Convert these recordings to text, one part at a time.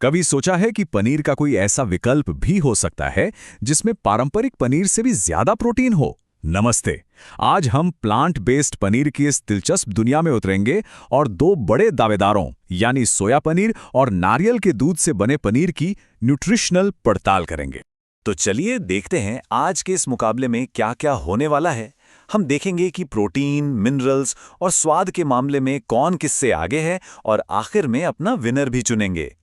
कभी सोचा है कि पनीर का कोई ऐसा विकल्प भी हो सकता है जिसमें पारंपरिक पनीर से भी ज्यादा प्रोटीन हो? नमस्ते। आज हम प्लांट बेस्ड पनीर की इस दिलचस्प दुनिया में उतरेंगे और दो बड़े दावेदारों यानी सोया पनीर और नारियल के दूध से बने पनीर की न्यूट्रिशनल पड़ताल करेंगे। तो चलिए देखते हैं आज के इस मुकाबले में क्या-क्या होने वाला है। हम देखेंगे कि प्रोटीन, मिनरल्स और स्वाद के मामले में कौन किससे आगे है और आखिर में अपना विनर भी चुनेंगे।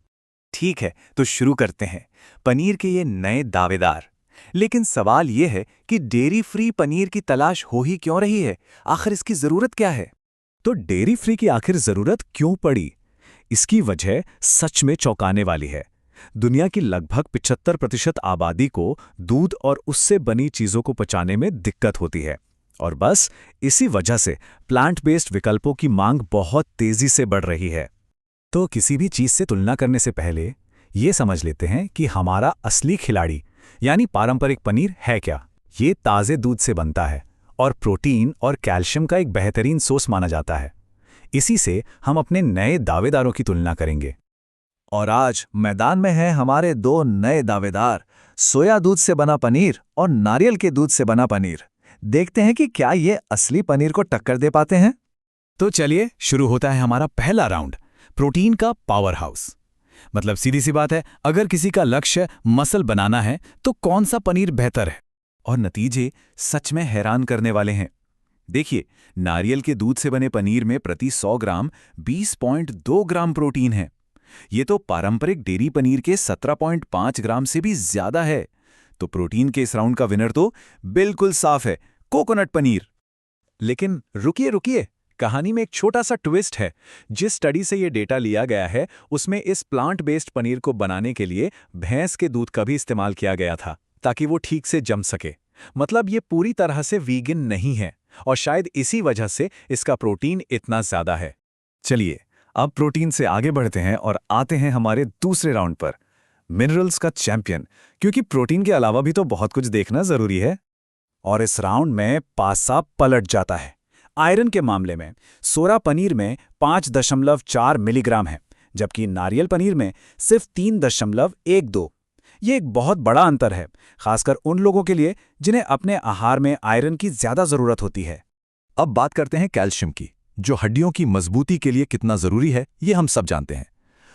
ठीक है, तो शुरू करते हैं। पनीर के ये नए दावेदार। लेकिन सवाल ये है कि डेयरी फ्री पनीर की तलाश हो ही क्यों रही है? आखिर इसकी जरूरत क्या है? तो डेयरी फ्री की आखिर जरूरत क्यों पड़ी? इसकी वजह सच में चौंकाने वाली है। दुनिया की लगभग 75% आबादी को दूध और उससे बनी चीजों को पचाने में दिक्कत होती है, और बस इसी वजह से प्लांट बेस्ड विकल्पों की मांग बहुत तेजी से बढ़ रही है। तो किसी भी चीज से तुलना करने से पहले ये समझ लेते हैं कि हमारा असली खिलाड़ी यानी पारंपरिक पनीर है क्या। ये ताजे दूध से बनता है और प्रोटीन और कैल्शियम का एक बेहतरीन सोर्स माना जाता है। इसी से हम अपने नए दावेदारों की तुलना करेंगे। और आज मैदान में हैं हमारे दो नए दावेदार, सोया दूध से बना पनीर और नारियल के दूध से बना पनीर। देखते हैं कि क्या ये असली पनीर को टक्कर दे पाते हैं। तो चलिए शुरू होता है हमारा पहला राउंड, प्रोटीन का पावर हाउस। मतलब सीधी सी बात है, अगर किसी का लक्ष्य मसल बनाना है तो कौन सा पनीर बेहतर है? और नतीजे सच में हैरान करने वाले हैं। देखिए, नारियल के दूध से बने पनीर में प्रति 100 ग्राम 20.2 ग्राम प्रोटीन है। ये तो पारंपरिक डेयरी पनीर के 17.5 ग्राम से भी ज्यादा है। तो प्रोटीन के इस राउंड का विनर तो बिल्कुल साफ है, कोकोनट पनीर। लेकिन रुकिए रुकिए, कहानी में एक छोटा सा ट्विस्ट है। जिस स्टडी से ये डेटा लिया गया है उसमें इस प्लांट बेस्ड पनीर को बनाने के लिए भैंस के दूध का भी इस्तेमाल किया गया था ताकि वो ठीक से जम सके। मतलब ये पूरी तरह से वीगन नहीं है और शायद इसी वजह से इसका प्रोटीन इतना ज्यादा है। चलिए अब प्रोटीन से आगे बढ़ते हैं और आते हैं हमारे दूसरे राउंड पर, मिनरल्स का चैंपियन, क्योंकि प्रोटीन के अलावा भी तो बहुत कुछ देखना जरूरी है। और इस राउंड में पासा पलट जाता है। आयरन के मामले में सोया पनीर में 5.4 मिलीग्राम है, जबकि नारियल पनीर में सिर्फ 3.12। ये एक बहुत बड़ा अंतर है, खासकर उन लोगों के लिए जिन्हें अपने आहार में आयरन की ज्यादा जरूरत होती है। अब बात करते हैं कैल्शियम की, जो हड्डियों की मजबूती के लिए कितना जरूरी है ये हम सब जानते हैं।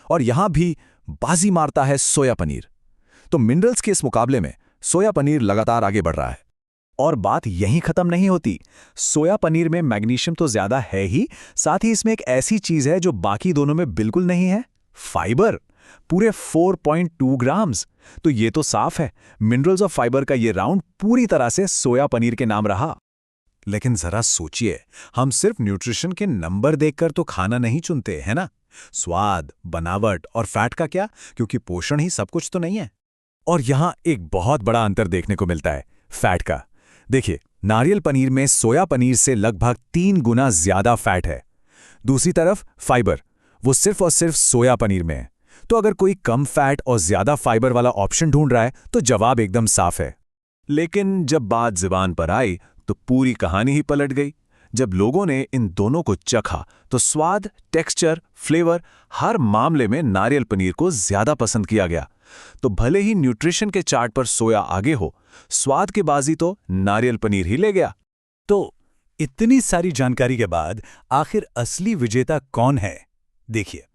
और यहां भी बाजी मारता है सोया पनीर। तो मिनरल्स के इस मुकाबले में सोया पनीर लगातार आगे बढ़ रहा है। और बात यहीं खत्म नहीं होती। सोया पनीर में मैग्नीशियम तो ज्यादा है ही, साथ ही इसमें एक ऐसी चीज है जो बाकी दोनों में बिल्कुल नहीं है, फाइबर। पूरे 4.2 ग्राम्स। तो ये तो साफ है, मिनरल्स और फाइबर का ये राउंड पूरी तरह से सोया पनीर के नाम रहा। लेकिन जरा सोचिए, हम सिर्फ न्यूट्रिशन के नंबर देखकर तो खाना नहीं चुनते, है ना? स्वाद, बनावट और फैट का क्या, क्योंकि पोषण ही सब कुछ तो नहीं है। और यहां एक बहुत बड़ा अंतर देखने को मिलता है, फैट का। देखिए, नारियल पनीर में सोया पनीर से लगभग 3 गुना ज्यादा फैट है। दूसरी तरफ फाइबर, वो सिर्फ और सिर्फ सोया पनीर में है। तो अगर कोई कम फैट और ज्यादा फाइबर वाला ऑप्शन ढूंढ रहा है तो जवाब एकदम साफ है। लेकिन जब बात ज़ुबान पर आई तो पूरी कहानी ही पलट गई। जब लोगों ने इन दोनों को चखा तो स्वाद, टेक्सचर, फ्लेवर, हर मामले में नारियल पनीर को ज्यादा पसंद किया गया। तो भले ही न्यूट्रिशन के चार्ट पर सोया आगे हो, स्वाद की बाजी तो नारियल पनीर ही ले गया। तो इतनी सारी जानकारी के बाद आखिर असली विजेता कौन है? देखिए,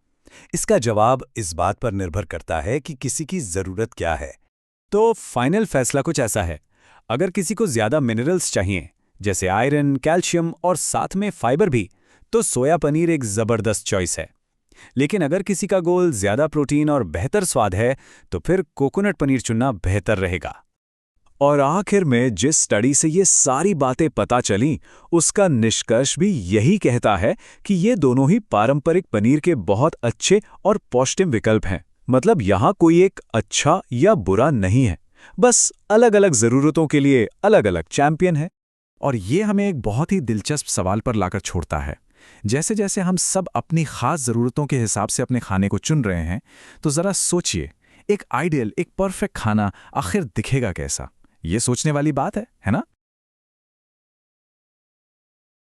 इसका जवाब इस बात पर निर्भर करता है कि किसी की जरूरत क्या है। तो फाइनल फैसला कुछ ऐसा है, अगर किसी को ज्यादा मिनरल्स चाहिए जैसे आयरन, कैल्शियम और साथ में फाइबर भी, तो सोया पनीर एक जबरदस्त चॉइस है। लेकिन अगर किसी का गोल ज्यादा प्रोटीन और बेहतर स्वाद है तो फिर कोकोनट पनीर चुनना बेहतर रहेगा। और आखिर में जिस स्टडी से ये सारी बातें पता चलीं, उसका निष्कर्ष भी यही कहता है कि ये दोनों ही पारंपरिक पनीर के बहुत अच्छे और पौष्टिक विकल्प हैं। मतलब यहाँ कोई एक अच्छा या बुरा नहीं है, बस अलग अलग जरूरतों के लिए अलग अलग चैंपियन है। और ये हमें एक बहुत ही दिलचस्प सवाल पर लाकर छोड़ता है। जैसे जैसे हम सब अपनी खास जरूरतों के हिसाब से अपने खाने को चुन रहे हैं, तो जरा सोचिए, एक आइडियल, एक परफेक्ट खाना आखिर दिखेगा कैसा? ये सोचने वाली बात है ना?